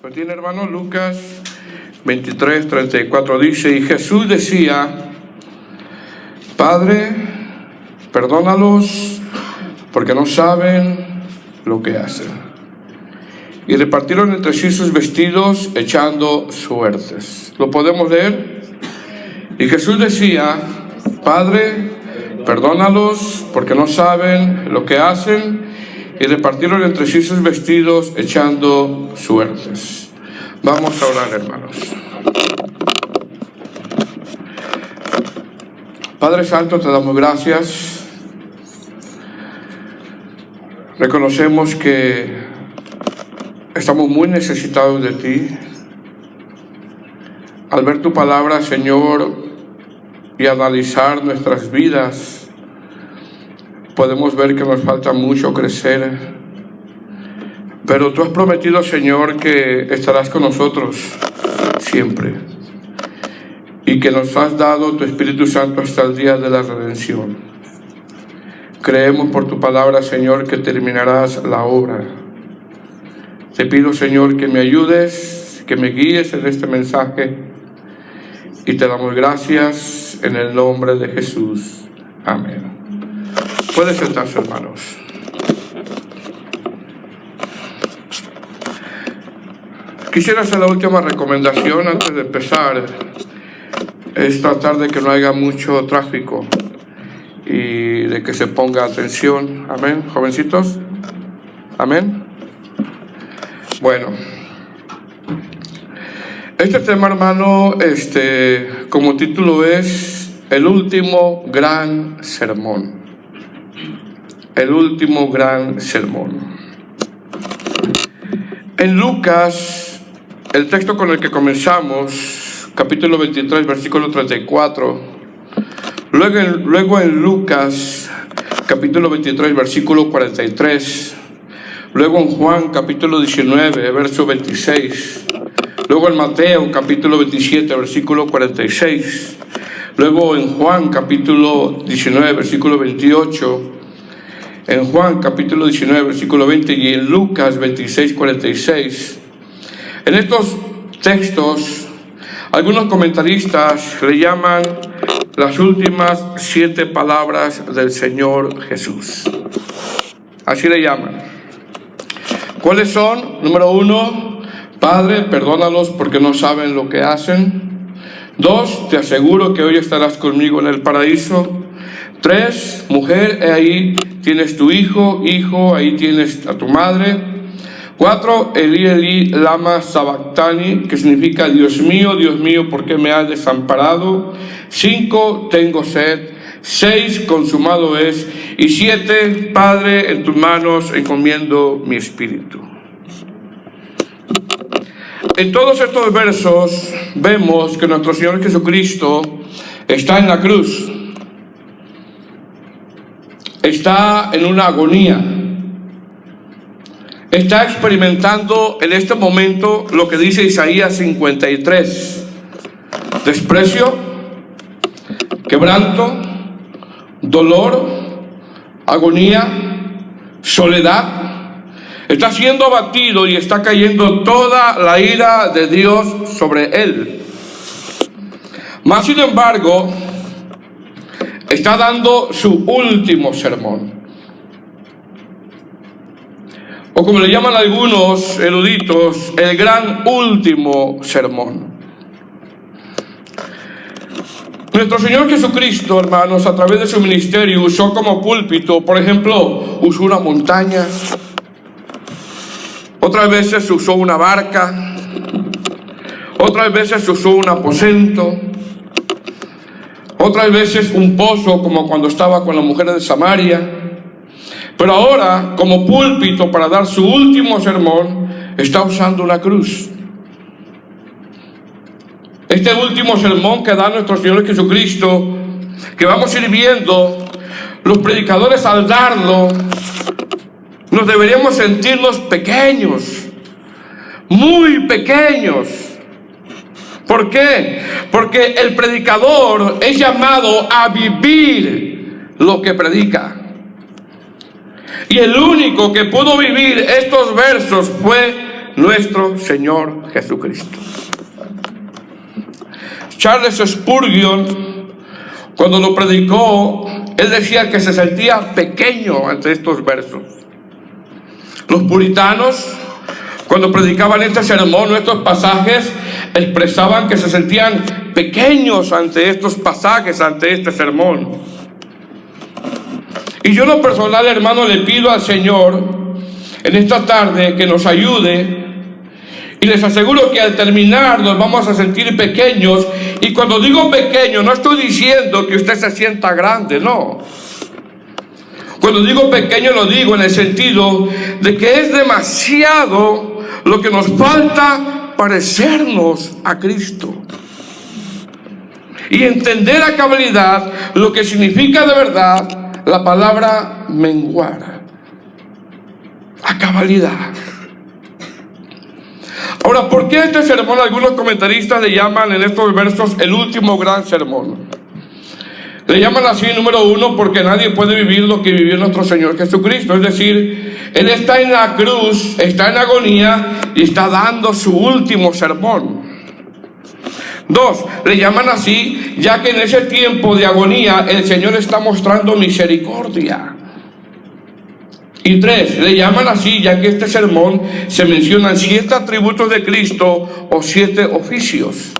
Pues tiene, hermano, Lucas 23:34 dice: y Jesús decía, Padre, perdónalos, porque no saben lo que hacen. Y repartieron entre sí sus vestidos, echando suertes. ¿Lo podemos leer? Y Jesús decía, Padre, perdónalos, porque no saben lo que hacen. Y repartieron entre sí sus vestidos, echando suertes. Vamos a orar, hermanos. Padre Santo, te damos gracias. Reconocemos que estamos muy necesitados de ti. Al ver tu palabra, Señor, y analizar nuestras vidas, podemos ver que nos falta mucho crecer. Pero tú has prometido, Señor, que estarás con nosotros siempre, y que nos has dado tu Espíritu Santo hasta el día de la redención. Creemos por tu palabra, Señor, que terminarás la obra. Te pido, Señor, que me ayudes, que me guíes en este mensaje, y te damos gracias en el nombre de Jesús. Amén. Pueden sentarse, hermanos. Quisiera hacer la última recomendación antes de empezar. Es tratar de que no haya mucho tráfico y de que se ponga atención. Amén, jovencitos. Amén. Bueno, este tema, hermano, como título es El último gran sermón. El último gran sermón. En Lucas, el texto con el que comenzamos, capítulo 23, versículo 34. Luego en Lucas, capítulo 23, versículo 43. Luego en Juan, capítulo 19, verso 26. Luego en Mateo, capítulo 27, versículo 46. Luego en Juan, capítulo 19, versículo 28. En Juan, capítulo 19, versículo 20. Y en Lucas 26, 46. En estos textos, algunos comentaristas le llaman las últimas 7 palabras del Señor Jesús. Así le llaman. ¿Cuáles son? Número 1, Padre, perdónalos porque no saben lo que hacen. 2, te aseguro que hoy estarás conmigo en el paraíso. 3, mujer, he ahí tienes tu hijo, ahí tienes a tu madre. 4, Elí, Elí, lama sabactani, que significa Dios mío, ¿por qué me has desamparado? 5, tengo sed. 6, consumado es. Y 7, Padre, en tus manos encomiendo mi espíritu. En todos estos versos vemos que nuestro Señor Jesucristo está en la cruz. Está en una agonía. Está experimentando en este momento lo que dice Isaías 53. Desprecio, quebranto, dolor, agonía, soledad. Está siendo abatido y está cayendo toda la ira de Dios sobre él. Mas, sin embargo, está dando su último sermón. O como le llaman algunos eruditos, el gran último sermón. Nuestro Señor Jesucristo, hermanos, a través de su ministerio usó como púlpito, por ejemplo, usó una montaña. Otras veces usó una barca. Otras veces usó un aposento. Otras veces un pozo, como cuando estaba con las mujeres de Samaria. Pero ahora, como púlpito para dar su último sermón, está usando una cruz. Este último sermón que da nuestro Señor Jesucristo, que vamos a ir viendo, los predicadores al darlo, nos deberíamos sentirnos pequeños, muy pequeños. ¿Por qué? Porque el predicador es llamado a vivir lo que predica. Y el único que pudo vivir estos versos fue nuestro Señor Jesucristo. Charles Spurgeon, cuando lo predicó, él decía que se sentía pequeño ante estos versos. Los puritanos, cuando predicaban este sermón o estos pasajes, expresaban que se sentían pequeños ante estos pasajes, ante este sermón. Y yo en lo personal, hermano, le pido al Señor en esta tarde que nos ayude, y les aseguro que al terminar nos vamos a sentir pequeños. Y cuando digo pequeño, no estoy diciendo que usted se sienta grande, no. Cuando digo pequeño, lo digo en el sentido de que es demasiado lo que nos falta parecernos a Cristo y entender a cabalidad lo que significa de verdad la palabra menguar. A cabalidad. Ahora, ¿por qué este sermón algunos comentaristas le llaman en estos versos el último gran sermón? Le llaman así, número uno, porque nadie puede vivir lo que vivió nuestro Señor Jesucristo. Es decir, Él está en la cruz, está en agonía y está dando su último sermón. Dos, le llaman así, ya que en ese tiempo de agonía el Señor está mostrando misericordia. Y tres, le llaman así, ya que este sermón se mencionan 7 atributos de Cristo o 7 oficios.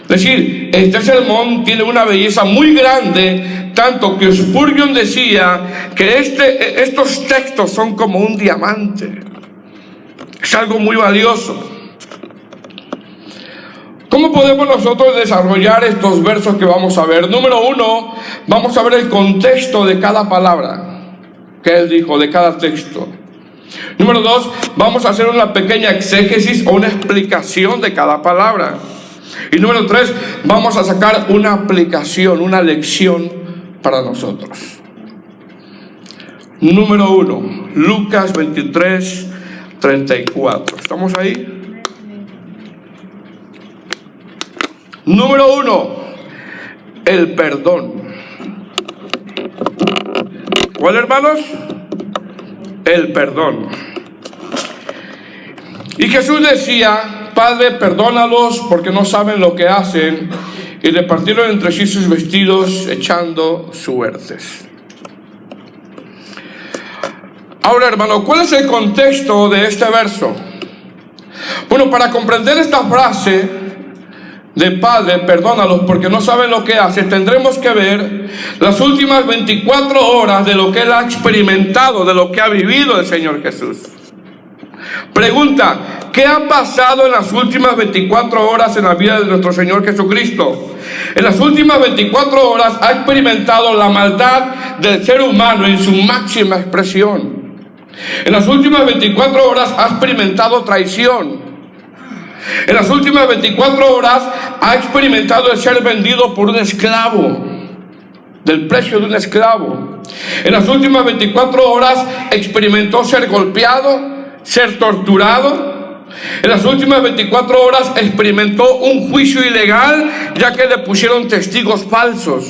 Es decir, este sermón tiene una belleza muy grande, tanto que Spurgeon decía que estos textos son como un diamante. Es algo muy valioso. ¿Cómo podemos nosotros desarrollar estos versos que vamos a ver? Número uno, vamos a ver el contexto de cada palabra que él dijo, de cada texto. Número dos, vamos a hacer una pequeña exégesis o una explicación de cada palabra. Y número tres, vamos a sacar una aplicación, una lección para nosotros. Número uno, Lucas 23, 34. ¿Estamos ahí? Número uno, el perdón. ¿Cuál, hermanos? El perdón. Y Jesús decía: Padre, perdónalos porque no saben lo que hacen. Y repartieron entre sí sus vestidos, echando suertes. Ahora, hermano, ¿cuál es el contexto de este verso? Bueno, para comprender esta frase de Padre, perdónalos porque no saben lo que hacen, tendremos que ver las últimas 24 horas de lo que Él ha experimentado, de lo que ha vivido el Señor Jesús. Pregunta: ¿qué ha pasado en las últimas 24 horas en la vida de nuestro Señor Jesucristo? En las últimas 24 horas ha experimentado la maldad del ser humano en su máxima expresión. En las últimas 24 horas ha experimentado traición. En las últimas 24 horas ha experimentado el ser vendido por un esclavo, del precio de un esclavo. En las últimas 24 horas experimentó ser golpeado, ser torturado. En las últimas 24 horas experimentó un juicio ilegal, ya que le pusieron testigos falsos.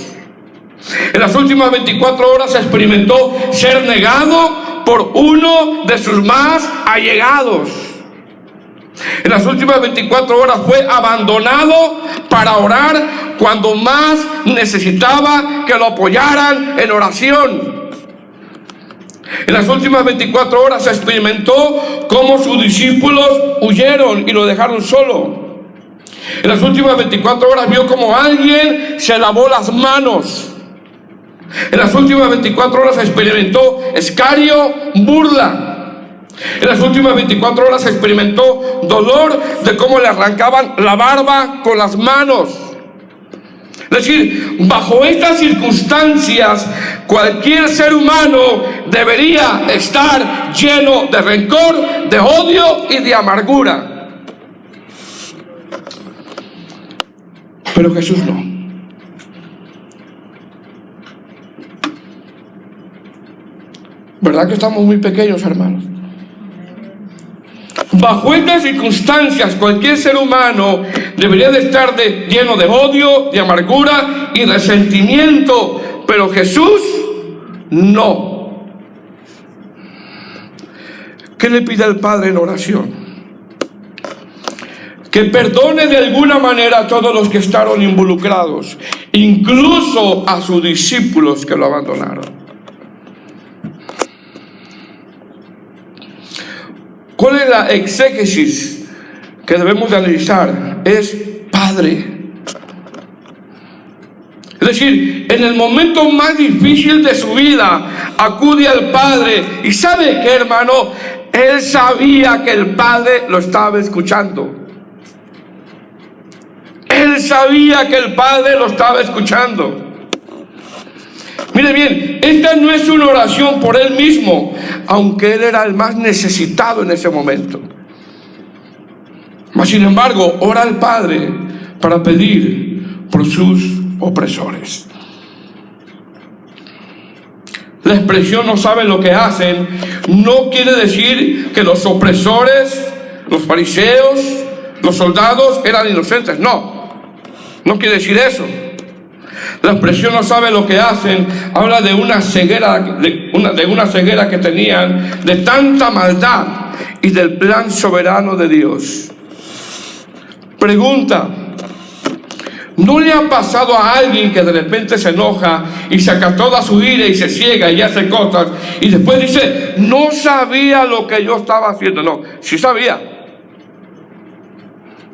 En las últimas 24 horas experimentó ser negado por uno de sus más allegados. En las últimas 24 horas fue abandonado para orar cuando más necesitaba que lo apoyaran en oración. En las últimas 24 horas experimentó cómo sus discípulos huyeron y lo dejaron solo. En las últimas 24 horas vio cómo alguien se lavó las manos. En las últimas 24 horas experimentó escarnio, burla. En las últimas 24 horas experimentó dolor de cómo le arrancaban la barba con las manos. Es decir, bajo estas circunstancias, cualquier ser humano debería estar lleno de rencor, de odio y de amargura. Pero Jesús no. ¿Verdad que estamos muy pequeños, hermanos? Bajo estas circunstancias, cualquier ser humano debería de estar lleno de odio, de amargura y resentimiento, pero Jesús no. ¿Qué le pide al Padre en oración? que perdone de alguna manera a todos los que estaban involucrados, incluso a sus discípulos que lo abandonaron. ¿Cuál es la exégesis que debemos de analizar? Es Padre. Es decir, en el momento más difícil de su vida, acude al Padre. ¿Y sabe qué, hermano? Él sabía que el Padre lo estaba escuchando. Él sabía que el Padre lo estaba escuchando. Mire bien, esta no es una oración por él mismo, aunque él era el más necesitado en ese momento. Mas sin embargo, ora al Padre para pedir por sus opresores. La expresión "no saben lo que hacen" no quiere decir que los opresores, los fariseos, los soldados eran inocentes. No quiere decir eso. La expresión "no saben lo que hacen" habla de una ceguera, de una ceguera que tenían de tanta maldad y del plan soberano de Dios. Pregunta: ¿no le ha pasado a alguien que de repente se enoja y saca toda su ira y se ciega y hace cosas y después dice: no sabía lo que yo estaba haciendo? No, sí sabía.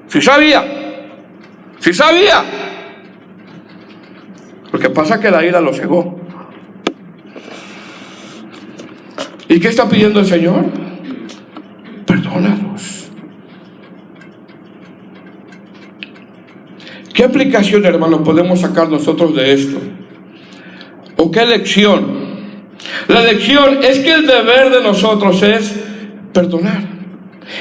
Sí sabía. Sí sabía. Lo que pasa es que la ira lo cegó. ¿Y qué está pidiendo el Señor? Perdónalos. ¿Qué aplicación, hermanos, podemos sacar nosotros de esto? ¿O qué lección? La lección es que el deber de nosotros es perdonar,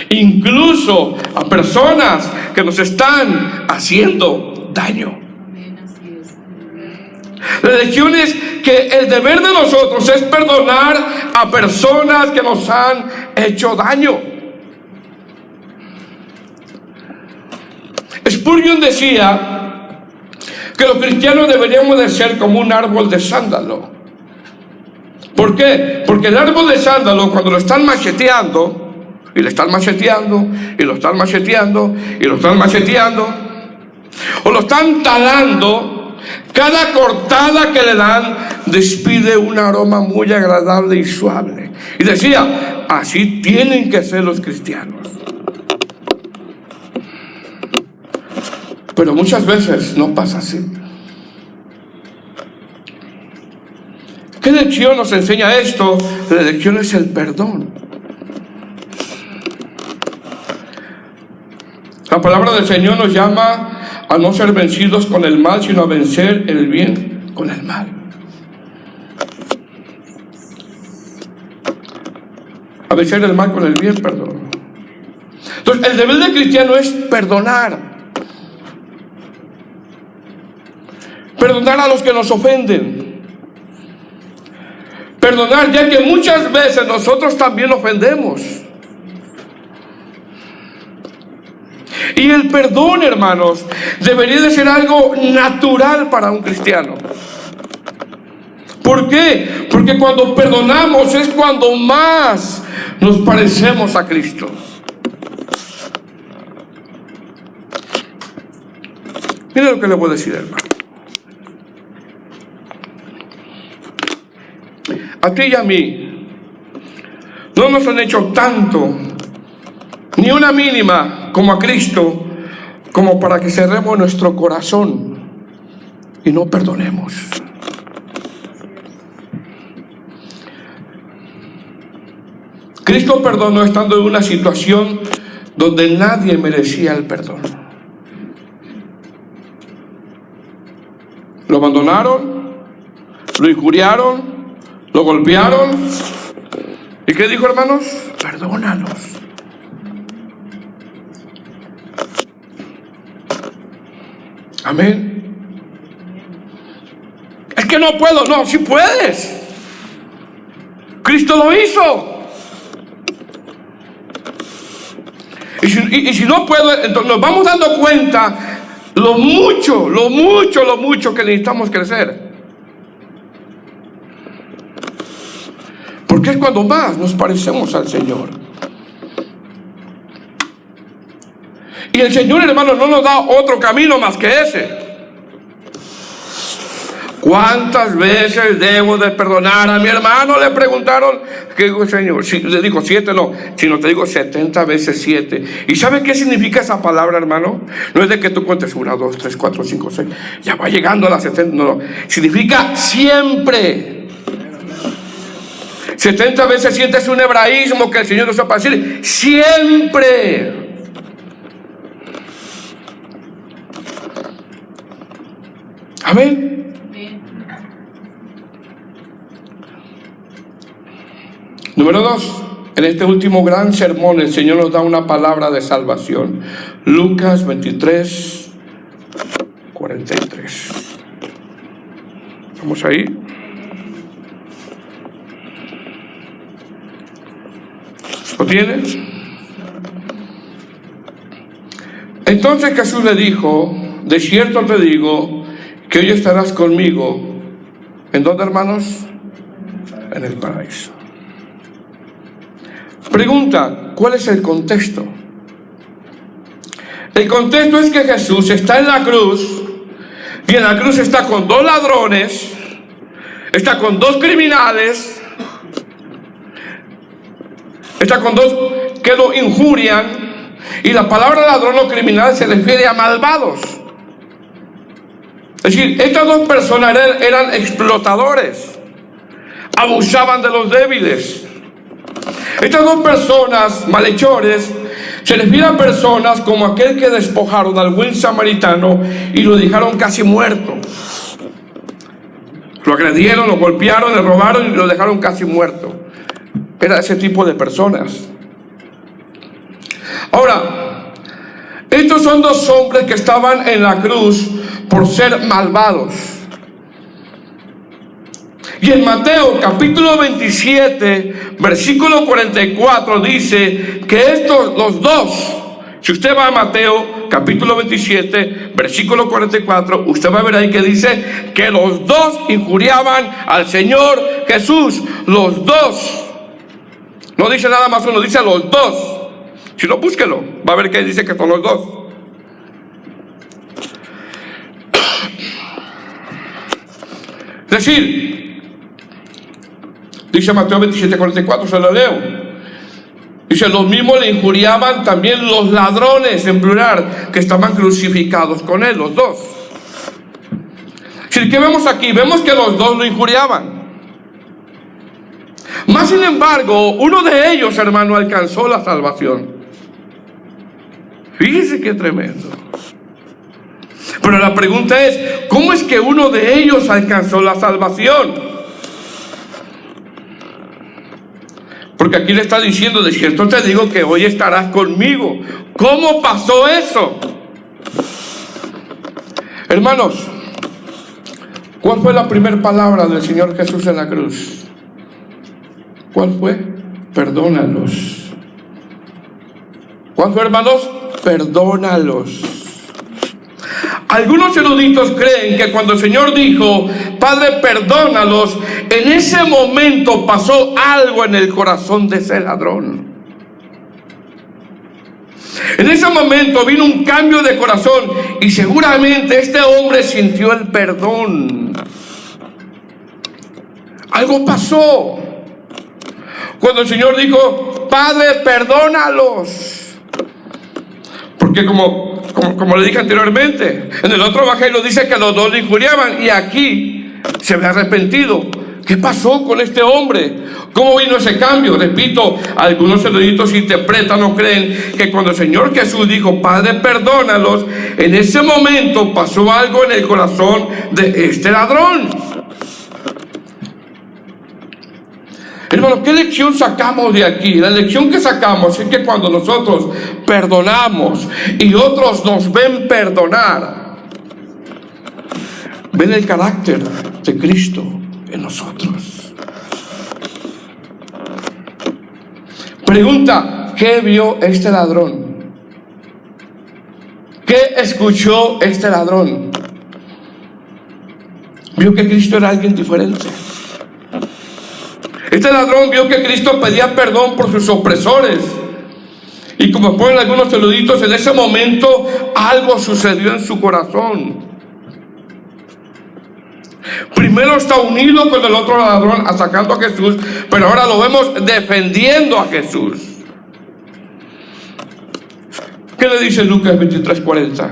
incluso a personas que nos están haciendo daño. La lección es que el deber de nosotros es perdonar a personas que nos han hecho daño. Spurgeon decía que los cristianos deberíamos de ser como un árbol de sándalo. ¿Por qué? Porque el árbol de sándalo, cuando lo están macheteando, y le están macheteando, y lo están macheteando, y lo están macheteando, o lo están talando, cada cortada que le dan despide un aroma muy agradable y suave. Y decía, así tienen que ser los cristianos. Pero muchas veces no pasa así. ¿Qué lección nos enseña esto? La lección es el perdón. La palabra del Señor nos llama a no ser vencidos con el mal, sino a vencer el bien con el mal. A vencer el mal con el bien, perdón. Entonces, el deber del cristiano es perdonar. Perdonar a los que nos ofenden. Perdonar, ya que muchas veces nosotros también ofendemos. Y el perdón, hermanos, debería de ser algo natural para un cristiano. ¿Por qué? Porque cuando perdonamos es cuando más nos parecemos a Cristo. Mira lo que le voy a decir, hermano. A ti y a mí no nos han hecho tanto, ni una mínima, como a Cristo, como para que cerremos nuestro corazón y no perdonemos. Cristo perdonó estando en una situación donde nadie merecía el perdón. Lo abandonaron, lo injuriaron, lo golpearon. ¿Y qué dijo, hermanos? Perdónalos. Amén. Es que no puedo. No, sí puedes. Cristo lo hizo. Y si no puedo, entonces nos vamos dando cuenta lo mucho que necesitamos crecer. Porque es cuando más nos parecemos al Señor. Y el Señor, hermano, no nos da otro camino más que ese. ¿Cuántas veces debo de perdonar a mi hermano? Le preguntaron. ¿Qué dijo el Señor? Si, le dijo 7, no, sino te digo 70 veces 7. ¿Y sabe qué significa esa palabra, hermano? No es de que tú cuentes 1, 2, 3, 4, 5, 6. Ya va llegando a las 70. No. Significa siempre. 70 veces 7 es un hebraísmo que el Señor nos va a decir siempre. Amén. Número 2, en este último gran sermón el Señor nos da una palabra de salvación. Lucas 23, 43. ¿Vamos ahí? ¿Lo tienes? Entonces Jesús le dijo: de cierto te digo que hoy estarás conmigo. ¿En dónde, hermanos? En el paraíso. Pregunta: ¿cuál es el contexto? El contexto es que Jesús está en la cruz, y en la cruz está con 2 ladrones, está con 2 criminales, está con 2 que lo injurian, y la palabra ladrón o criminal se refiere a malvados. Es decir, estas 2 personas eran explotadores, abusaban de los débiles. Estas 2 personas, malhechores, se refieren a personas como aquel que despojaron al buen samaritano y lo dejaron casi muerto. Lo agredieron, lo golpearon, le robaron y lo dejaron casi muerto. Era ese tipo de personas. Ahora, estos son 2 hombres que estaban en la cruz por ser malvados. Y en Mateo capítulo 27, versículo 44 dice que estos, los 2, si usted va a Mateo capítulo 27, versículo 44, usted va a ver ahí que dice que los 2 injuriaban al Señor Jesús. Los 2. No dice nada más uno, dice los 2. Si no, búsquelo, va a ver que dice que son los 2. Es decir, dice Mateo 27, 44, se lo leo. Dice: los mismos le injuriaban también los ladrones, en plural, que estaban crucificados con él, los 2. ¿Qué vemos aquí? Vemos que los 2 lo injuriaban. Más sin embargo, uno de ellos, hermano, alcanzó la salvación. Fíjese qué tremendo. Pero la pregunta es: ¿cómo es que uno de ellos alcanzó la salvación? Porque aquí le está diciendo: de cierto te digo que hoy estarás conmigo. ¿Cómo pasó eso? Hermanos, ¿cuál fue la primera palabra del Señor Jesús en la cruz? ¿Cuál fue? Perdónalos. ¿Cuál fue, hermanos? Perdónalos. Algunos eruditos creen que cuando el Señor dijo: Padre, perdónalos, en ese momento pasó algo en el corazón de ese ladrón. En ese momento vino un cambio de corazón y seguramente este hombre sintió el perdón. Algo pasó cuando el Señor dijo: Padre, perdónalos. Porque como le dije anteriormente, en el otro evangelio dice que los 2 le injuriaban, y aquí se había arrepentido. ¿Qué pasó con este hombre? ¿Cómo vino ese cambio? Repito, algunos eruditos interpretan o creen que cuando el Señor Jesús dijo: Padre, perdónalos, en ese momento pasó algo en el corazón de este ladrón. Hermano, ¿qué lección sacamos de aquí? La lección que sacamos es que cuando nosotros perdonamos y otros nos ven perdonar, ven el carácter de Cristo en nosotros. Pregunta: ¿qué vio este ladrón? ¿Qué escuchó este ladrón? Vio que Cristo era alguien diferente. Este ladrón vio que Cristo pedía perdón por sus opresores. Y como ponen algunos eruditos, en ese momento algo sucedió en su corazón. Primero está unido con el otro ladrón atacando a Jesús, pero ahora lo vemos defendiendo a Jesús. ¿Qué le dice Lucas 23:40?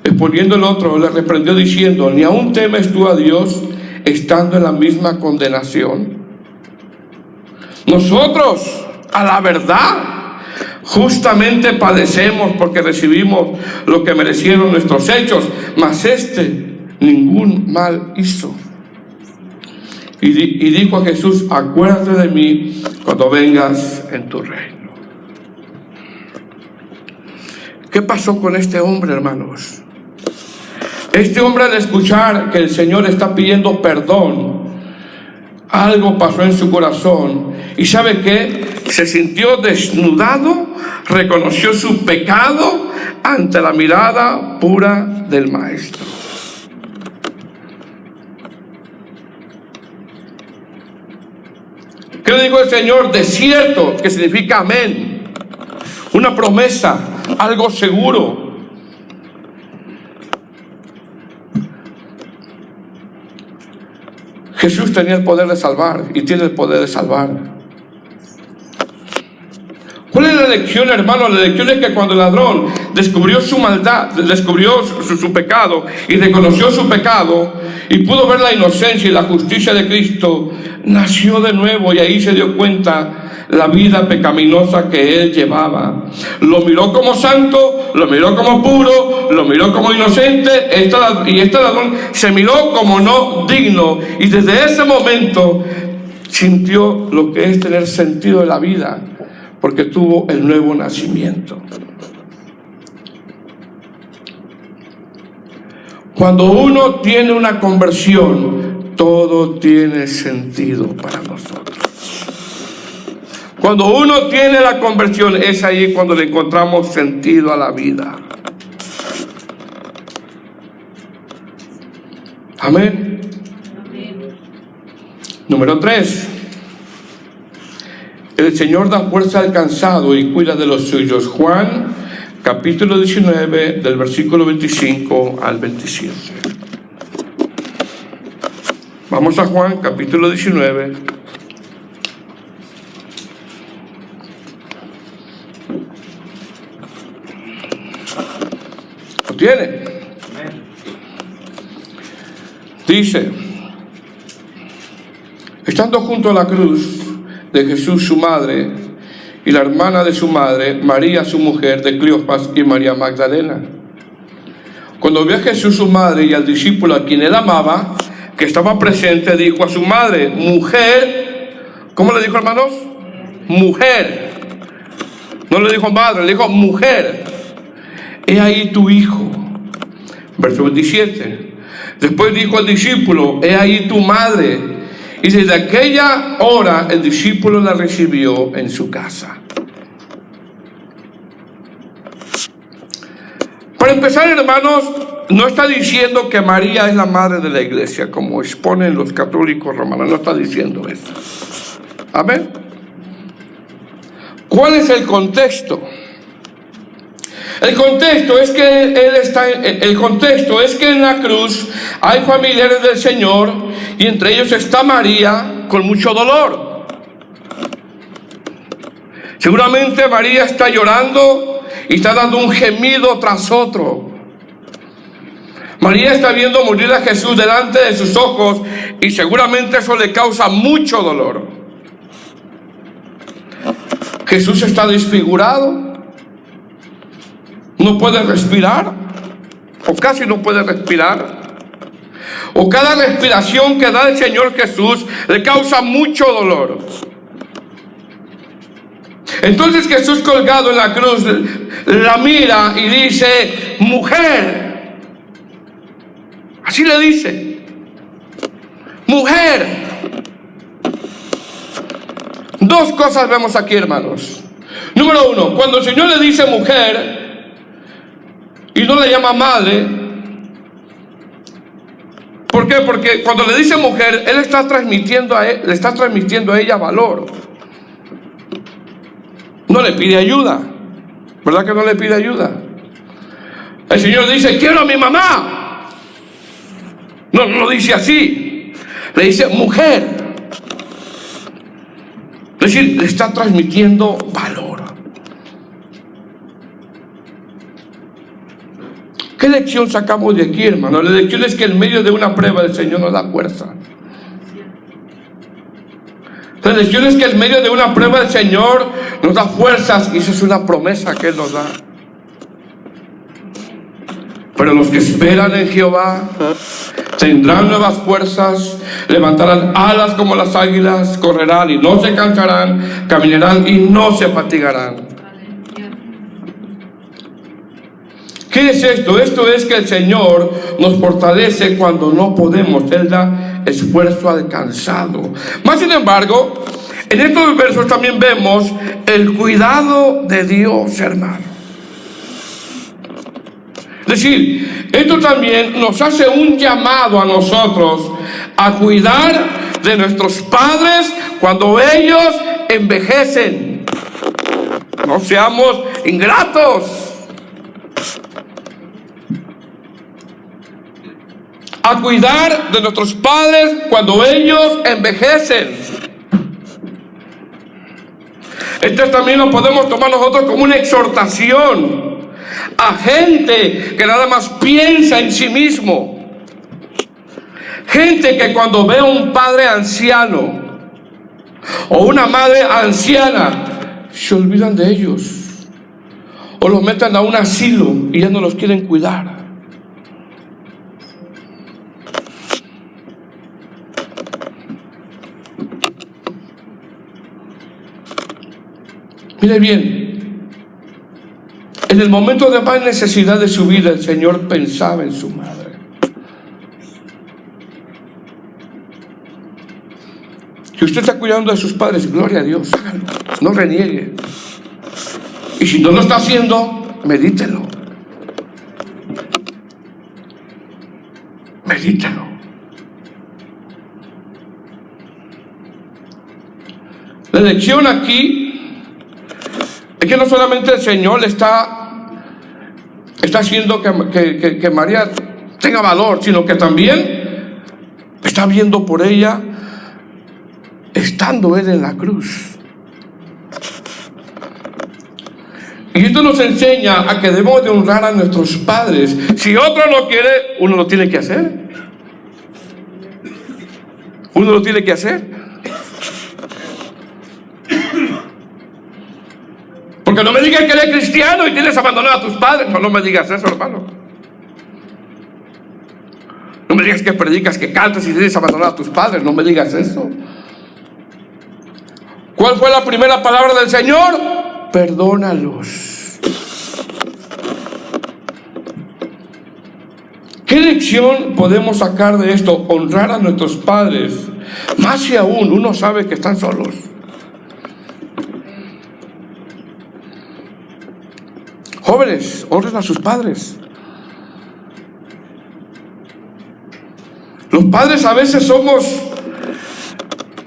Respondiendo el otro, le reprendió diciendo: ¿ni aún temes tú a Dios estando en la misma condenación? Nosotros, a la verdad, justamente padecemos porque recibimos lo que merecieron nuestros hechos, mas ningún mal hizo. Y dijo a Jesús: acuérdate de mí cuando vengas en tu reino. ¿Qué pasó con este hombre, hermanos? Este hombre, al escuchar que el Señor está pidiendo perdón, algo pasó en su corazón. ¿Y sabe qué? Se sintió desnudado, reconoció su pecado ante la mirada pura del Maestro. ¿Qué le dijo el Señor? Desierto, que significa amén. Una promesa, algo seguro. Jesús tenía el poder de salvar y tiene el poder de salvar. ¿Cuál es la lección, hermano? La lección es que cuando el ladrón descubrió su maldad, descubrió su pecado y reconoció su pecado y pudo ver la inocencia y la justicia de Cristo, nació de nuevo y ahí se dio cuenta la vida pecaminosa que él llevaba. Lo miró como santo, lo miró como puro, lo miró como inocente, y este ladrón se miró como no digno, y desde ese momento sintió lo que es tener sentido de la vida, porque tuvo el nuevo nacimiento. Cuando uno tiene una conversión, todo tiene sentido para nosotros. Cuando uno tiene la conversión, es ahí cuando le encontramos sentido a la vida. Amén. Número 3. El Señor da fuerza al cansado y cuida de los suyos. Juan, capítulo 19, del versículo 25 al 27. Vamos a Juan, capítulo 19. ¿Lo tiene? Dice: estando junto a la cruz de Jesús su madre y la hermana de su madre, María su mujer, de Cleofas, y María Magdalena. Cuando vio a Jesús su madre y al discípulo a quien él amaba, que estaba presente, dijo a su madre: mujer. ¿Cómo le dijo, hermanos? Mujer. No le dijo madre, le dijo mujer. He ahí tu hijo. Verso 27. Después dijo al discípulo: he ahí tu madre. Y desde aquella hora el discípulo la recibió en su casa. Para empezar, hermanos, no está diciendo que María es la madre de la iglesia, como exponen los católicos romanos. No está diciendo eso. Amén. ¿Cuál es el contexto? El contexto es que en la cruz hay familiares del Señor, y entre ellos está María con mucho dolor. Seguramente María está llorando y está dando un gemido tras otro. María está viendo morir a Jesús delante de sus ojos, y seguramente eso le causa mucho dolor. Jesús está desfigurado. No puede respirar, o casi no puede respirar, o cada respiración que da el Señor Jesús le causa mucho dolor. Entonces Jesús, colgado en la cruz, la mira y dice: mujer. Así le dice: mujer. Dos cosas vemos aquí, hermanos. Número 1, cuando el Señor le dice mujer y no la llama madre. ¿Por qué? Porque cuando le dice mujer, Él le está transmitiendo a ella valor. no le pide ayuda. ¿Verdad que no le pide ayuda? El Señor dice, quiero a mi mamá. No lo dice así. Le dice, mujer. Es decir, le está transmitiendo valor. ¿Qué lección sacamos de aquí, hermano? La lección es que en medio de una prueba el Señor nos da fuerza. La lección es que en medio de una prueba el Señor nos da fuerzas, y esa es una promesa que Él nos da. Pero los que esperan en Jehová tendrán nuevas fuerzas, levantarán alas como las águilas, correrán y no se cansarán, caminarán y no se fatigarán. ¿Qué es esto? Esto es que el Señor nos fortalece cuando no podemos. Él da esfuerzo alcanzado. Más sin embargo, en estos versos también vemos el cuidado de Dios, hermano. Es decir, esto también nos hace un llamado a nosotros a cuidar de nuestros padres cuando ellos envejecen. No seamos ingratos. A cuidar de nuestros padres cuando ellos envejecen. Esto también lo podemos tomar nosotros como una exhortación a gente que nada más piensa en sí mismo. Gente que cuando ve a un padre anciano o una madre anciana se olvidan de ellos o los meten a un asilo y ya no los quieren cuidar. Mire bien, en el momento de más necesidad de su vida, el Señor pensaba en su madre. Si usted está cuidando de sus padres, gloria a Dios, hágalo, no reniegue. Y si no lo está haciendo, medítelo. Medítelo. La lección aquí es que no solamente el Señor le está haciendo que María tenga valor, sino que también está viendo por ella estando Él en la cruz. Y esto nos enseña a que debemos de honrar a nuestros padres. Si otro lo quiere, uno lo tiene que hacer. Uno lo tiene que hacer. Porque no me digas que eres cristiano y tienes abandonado a tus padres. No me digas eso, hermano. No me digas que predicas, que cantas y tienes abandonado a tus padres. No me digas eso. ¿Cuál fue la primera palabra del Señor? Perdónalos. ¿Qué lección podemos sacar de esto? Honrar a nuestros padres. Más si aún uno sabe que están solos. Jóvenes, honren a sus padres. Los padres a veces somos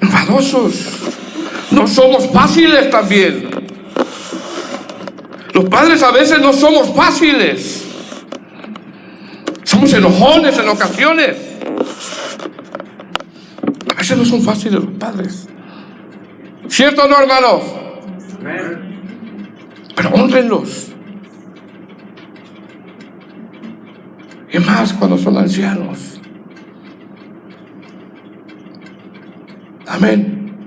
enfadosos. No somos fáciles también. Los padres a veces no somos fáciles. Somos enojones en ocasiones. A veces no son fáciles los padres. ¿Cierto o no, hermanos? Pero hónrenlos. Y más cuando son ancianos. Amén.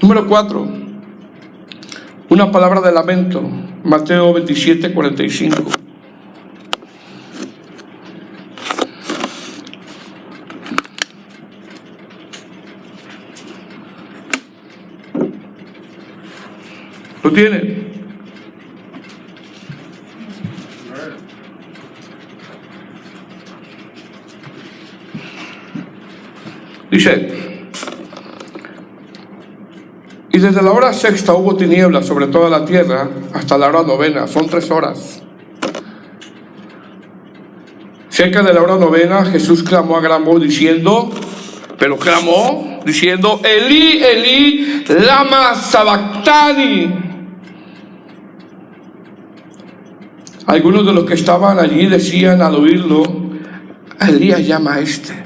Número 4. Una palabra de lamento. Mateo 27:45. ¿Lo tiene? Dice: y desde la hora sexta hubo tinieblas sobre toda la tierra hasta la hora novena. Son 3 horas. Cerca de la hora novena Jesús clamó a gran voz diciendo: pero clamó diciendo: Elí, Elí, lama sabactani. Algunos de los que estaban allí decían al oírlo: Elías llama a este.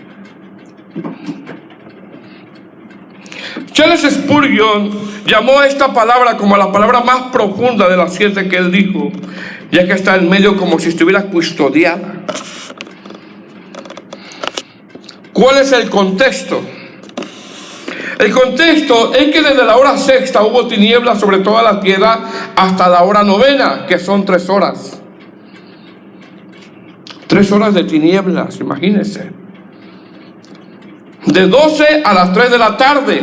Charles Spurgeon llamó a esta palabra como la palabra más profunda de las 7 que él dijo, ya que está en medio como si estuviera custodiada. ¿Cuál es el contexto? El contexto es que desde la hora sexta hubo tinieblas sobre toda la tierra hasta la hora novena, que son 3 horas. 3 horas de tinieblas, imagínense. De 12 a las 3 de la tarde.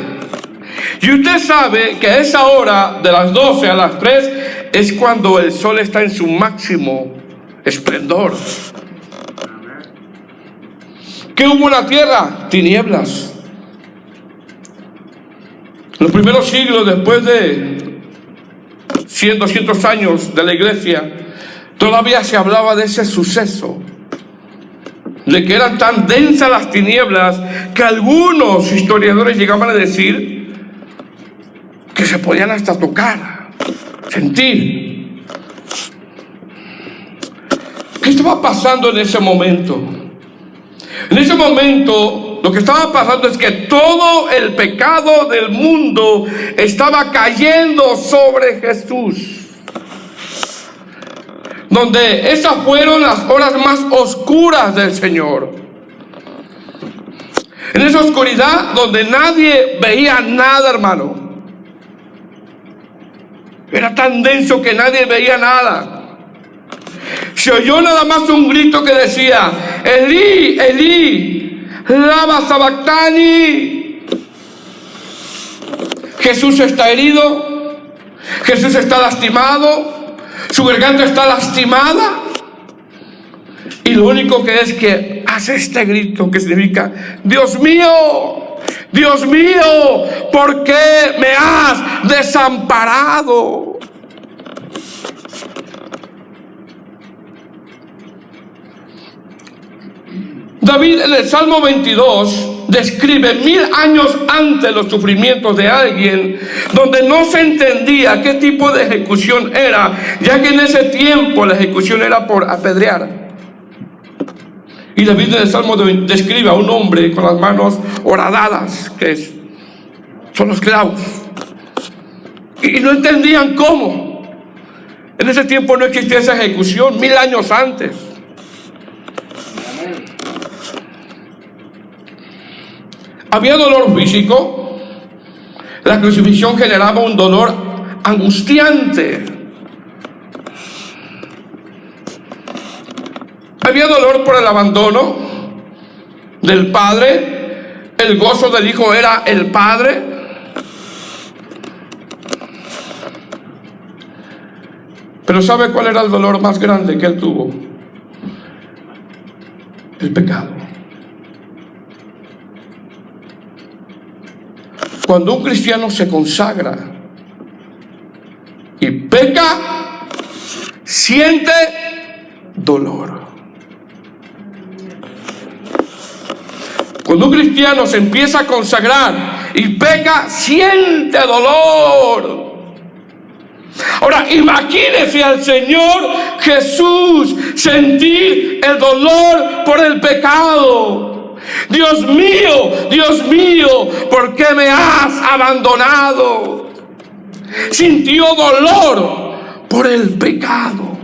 Y usted sabe que a esa hora, de las 12 a las 3, es cuando el sol está en su máximo esplendor. ¿Qué hubo en la tierra? Tinieblas. Los primeros siglos, después de 100, 200 años de la iglesia, todavía se hablaba de ese suceso, de que eran tan densas las tinieblas que algunos historiadores llegaban a decir que se podían hasta tocar, sentir. ¿Qué estaba pasando en ese momento? En ese momento lo que estaba pasando es que todo el pecado del mundo estaba cayendo sobre Jesús. Donde esas fueron las horas más oscuras del Señor. En esa oscuridad donde nadie veía nada, hermano. Era tan denso que nadie veía nada. Se oyó nada más un grito que decía: Elí, Elí, lama sabactani. Jesús está herido, Jesús está lastimado, su garganta está lastimada, y lo único que es que hace este grito que significa: Dios mío, Dios mío, ¿por qué me has desamparado? David en el Salmo 22 describe 1000 años antes los sufrimientos de alguien donde no se entendía qué tipo de ejecución era, ya que en ese tiempo la ejecución era por apedrear. Y David en el Salmo describe a un hombre con las manos horadadas, son los clavos, y no entendían cómo. En ese tiempo no existía esa ejecución, 1000 años antes. Había dolor físico. La crucifixión generaba un dolor angustiante. Había dolor por el abandono del padre. El gozo del hijo era el padre. Pero ¿sabe cuál era el dolor más grande que él tuvo? El pecado. Cuando un cristiano se consagra y peca, siente dolor. Cuando un cristiano se empieza a consagrar y peca, siente dolor. Ahora, imagínese al Señor Jesús sentir el dolor por el pecado. Dios mío, ¿por qué me has abandonado? Sintió dolor por el pecado.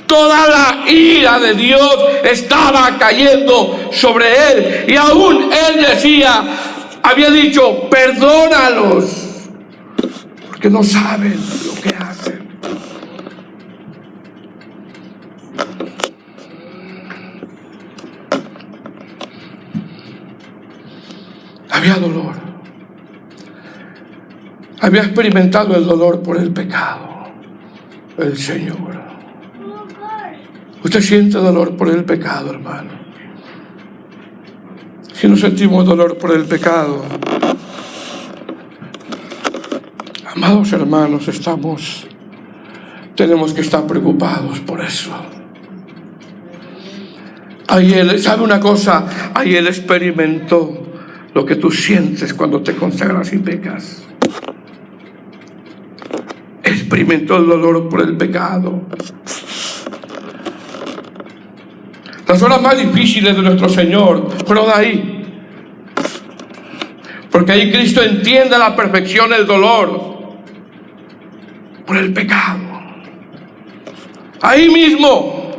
Toda la ira de Dios estaba cayendo sobre él. Y aún él había dicho: perdónalos, porque no saben lo que hacen. Había dolor. Había experimentado el dolor por el pecado. El Señor. Usted siente dolor por el pecado, hermano. Si no sentimos dolor por el pecado, amados hermanos, tenemos que estar preocupados por eso. Ahí él, ¿sabe una cosa? Ahí él experimentó lo que tú sientes cuando te consagras y pecas. Experimentó el dolor por el pecado. Las horas más difíciles de nuestro Señor fueron de ahí. Porque ahí Cristo entiende a la perfección el dolor por el pecado. Ahí mismo.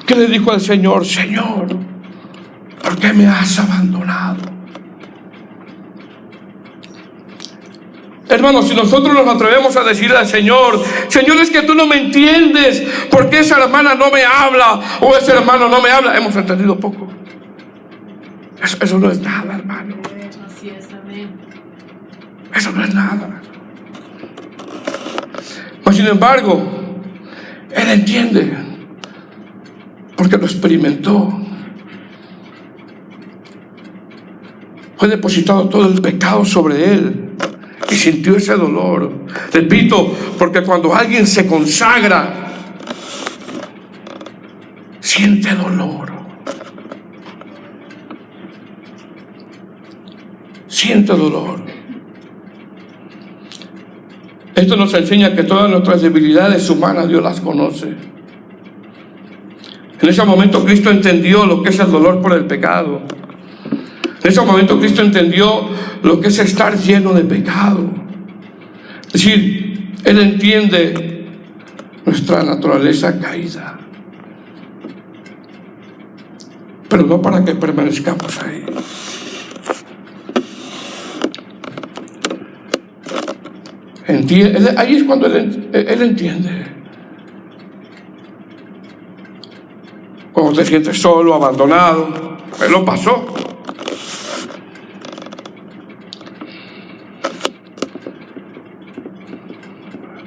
¿Qué le dijo al Señor? Señor, ¿por qué me has abandonado? Hermanos, si nosotros nos atrevemos a decirle al Señor, Señor, es que tú no me entiendes, ¿por qué esa hermana no me habla? O ese hermano no me habla. Hemos entendido poco. Eso no es nada, hermano. Así es, amén. Eso no es nada. Mas sin embargo, Él entiende, porque lo experimentó. Fue depositado todo el pecado sobre Él y sintió ese dolor. Repito, porque cuando alguien se consagra, siente dolor. Siente dolor. Esto nos enseña que todas nuestras debilidades humanas Dios las conoce. En ese momento Cristo entendió lo que es el dolor por el pecado. En ese momento Cristo entendió lo que es estar lleno de pecado. Es decir, Él entiende nuestra naturaleza caída. Pero no para que permanezcamos ahí. Ahí es cuando él entiende. Cuando te sientes solo, abandonado. Él lo pasó.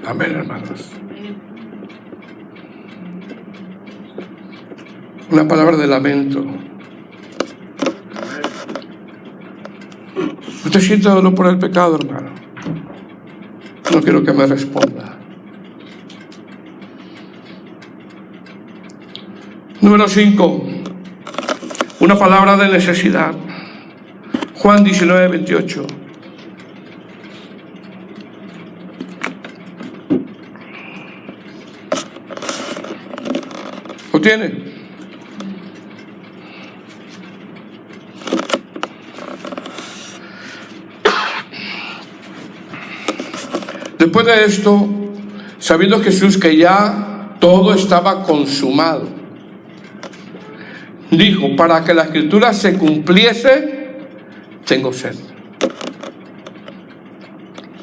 Amén, hermanos. Una palabra de lamento. ¿Usted siente dolor por el pecado, hermano? No quiero que me responda. Número 5. Una palabra de necesidad. Juan 19:28. ¿Lo tiene? Después de esto, sabiendo Jesús que ya todo estaba consumado, dijo, para que la escritura se cumpliese, tengo sed.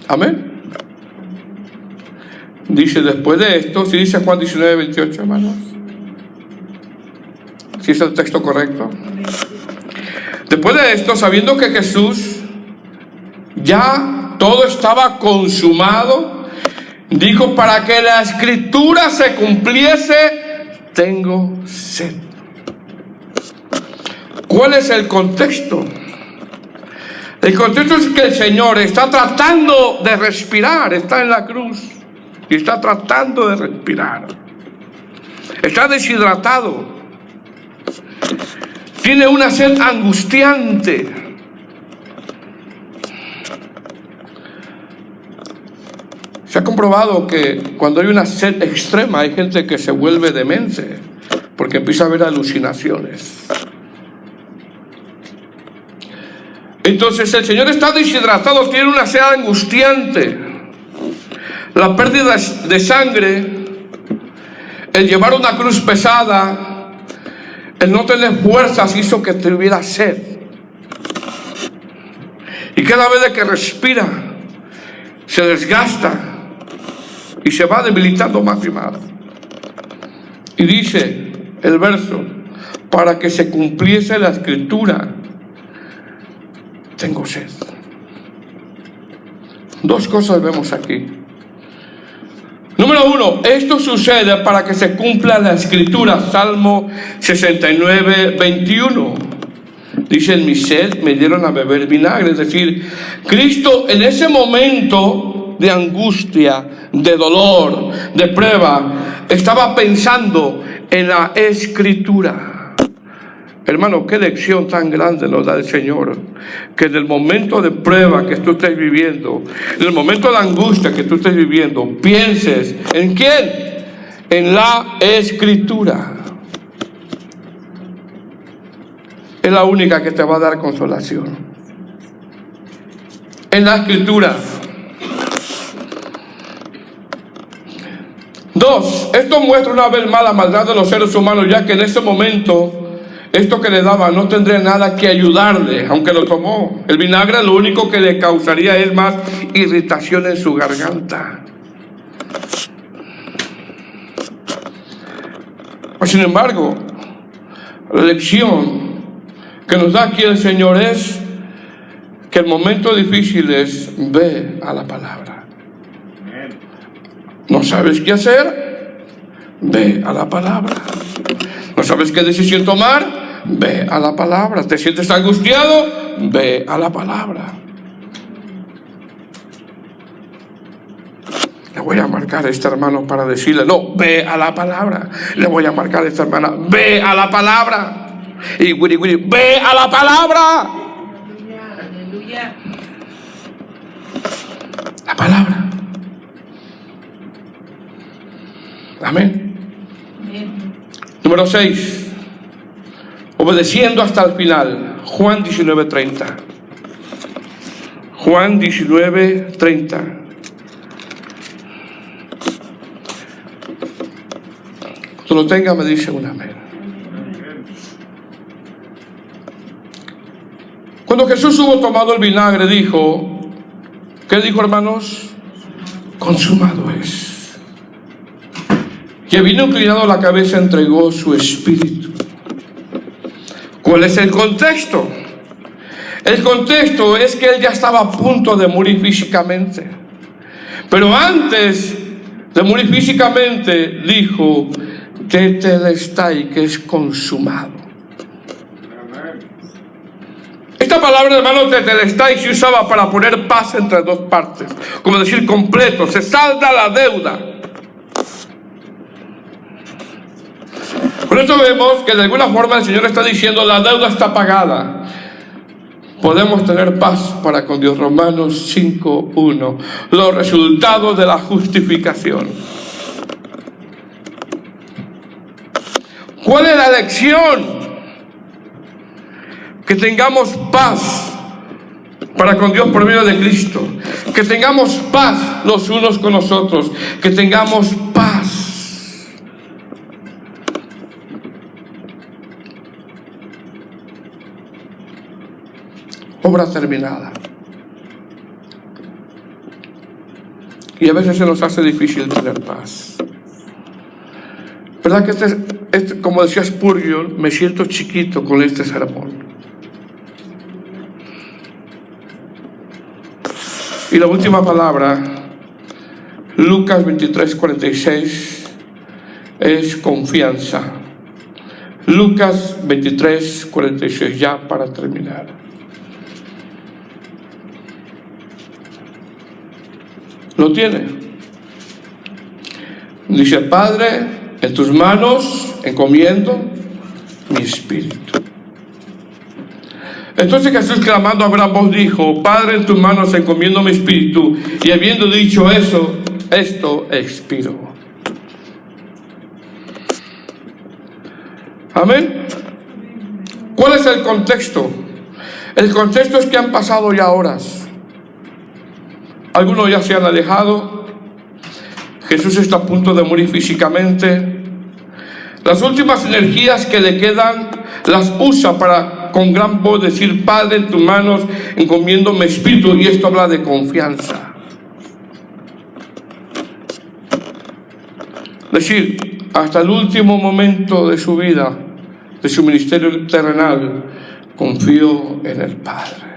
Amén. Dice, después de esto, si dice Juan 19:28, hermanos, si es el texto correcto. Después de esto, sabiendo que Jesús ya todo estaba consumado, dijo, para que la escritura se cumpliese, tengo sed. ¿Cuál es el contexto? El contexto es que el Señor está tratando de respirar, está en la cruz y está tratando de respirar. Está deshidratado. Tiene una sed angustiante. Se ha comprobado que cuando hay una sed extrema hay gente que se vuelve demente porque empieza a ver alucinaciones. Entonces el Señor está deshidratado, tiene una sed angustiante. La pérdida de sangre, el llevar una cruz pesada, el no tener fuerzas hizo que tuviera sed. Y cada vez que respira, se desgasta y se va debilitando más y más. Y dice el verso, para que se cumpliese la escritura, tengo sed. Dos cosas vemos aquí. Número 1, esto sucede para que se cumpla la escritura. Salmo 69:21. Dice, en mi sed me dieron a beber vinagre. Es decir, Cristo en ese momento de angustia, de dolor, de prueba, estaba pensando en la escritura. Hermano, qué lección tan grande nos da el Señor, que en el momento de prueba que tú estés viviendo, en el momento de angustia que tú estés viviendo, pienses ¿en quién? En la Escritura. Es la única que te va a dar consolación. En la Escritura. 2. Esto muestra una vez más la maldad de los seres humanos, ya que en ese momento esto que le daba no tendría nada que ayudarle, aunque lo tomó. El vinagre lo único que le causaría es más irritación en su garganta. Sin embargo, la lección que nos da aquí el Señor es que el momento difícil es: ve a la palabra. ¿No sabes qué hacer? Ve a la palabra. ¿No sabes qué decisión tomar? Ve a la palabra. ¿Te sientes angustiado? Ve a la palabra. Le voy a marcar a este hermano para decirle: no, ve a la palabra. Le voy a marcar a esta hermana: ve a la palabra. Y ve a la palabra. Aleluya. La palabra. Amén. Amén. Número 6. Obedeciendo hasta el final. Juan 19:30. Juan 19:30. Cuando lo tenga me dice un amén. Cuando Jesús hubo tomado el vinagre, dijo, ¿qué dijo, hermanos? Consumado es. Y habiendo inclinado la cabeza, entregó su espíritu. ¿Cuál es el contexto? El contexto es que él ya estaba a punto de morir físicamente. Pero antes de morir físicamente, dijo, tetelestai, que es consumado. Esta palabra, hermano, tetelestai, se usaba para poner paz entre dos partes. Como decir completo, se salda la deuda. Por eso vemos que de alguna forma el Señor está diciendo, la deuda está pagada. Podemos tener paz para con Dios. Romanos 5:1. Los resultados de la justificación. ¿Cuál es la lección? Que tengamos paz para con Dios por medio de Cristo. Que tengamos paz los unos con los otros. Que tengamos paz. Obra terminada. Y a veces se nos hace difícil tener paz. ¿Verdad que como decía Spurgeon, me siento chiquito con este sermón? Y la última palabra, Lucas 23:46, es confianza. Lucas 23:46, ya para terminar. ¿Lo tiene? Dice, Padre, en tus manos encomiendo mi espíritu. Entonces Jesús, clamando a gran voz, dijo, Padre, en tus manos encomiendo mi espíritu. Y habiendo dicho eso, esto expiró. Amén. ¿Cuál es el contexto? El contexto es que han pasado ya horas. Algunos ya se han alejado. Jesús está a punto de morir físicamente. Las últimas energías que le quedan las usa para con gran voz decir, Padre, en tus manos encomiendo mi espíritu. Y esto habla de confianza. Es decir, hasta el último momento de su vida, de su ministerio terrenal, confió en el Padre.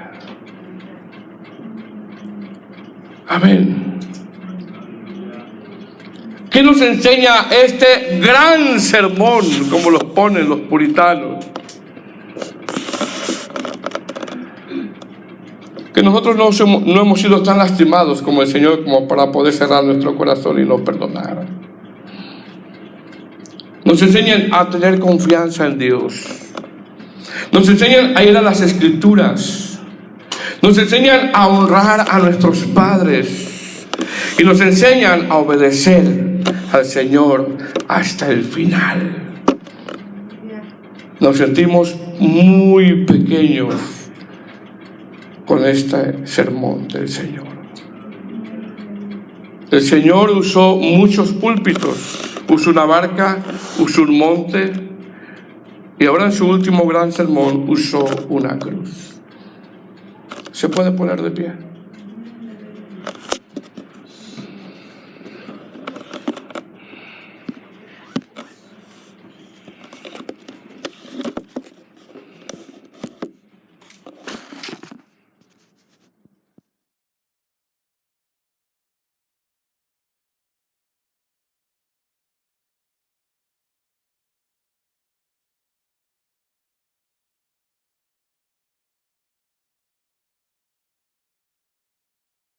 Amén. ¿Qué nos enseña este gran sermón, como los ponen los puritanos? Que nosotros no hemos sido tan lastimados como el Señor, como para poder cerrar nuestro corazón y no perdonar. Nos enseñan a tener confianza en Dios. Nos enseñan a ir a las Escrituras. Nos enseñan a honrar a nuestros padres. Y nos enseñan a obedecer al Señor hasta el final. Nos sentimos muy pequeños con este sermón del Señor. El Señor usó muchos púlpitos, usó una barca, usó un monte, y ahora en su último gran sermón usó una cruz. ¿Se puede poner de pie?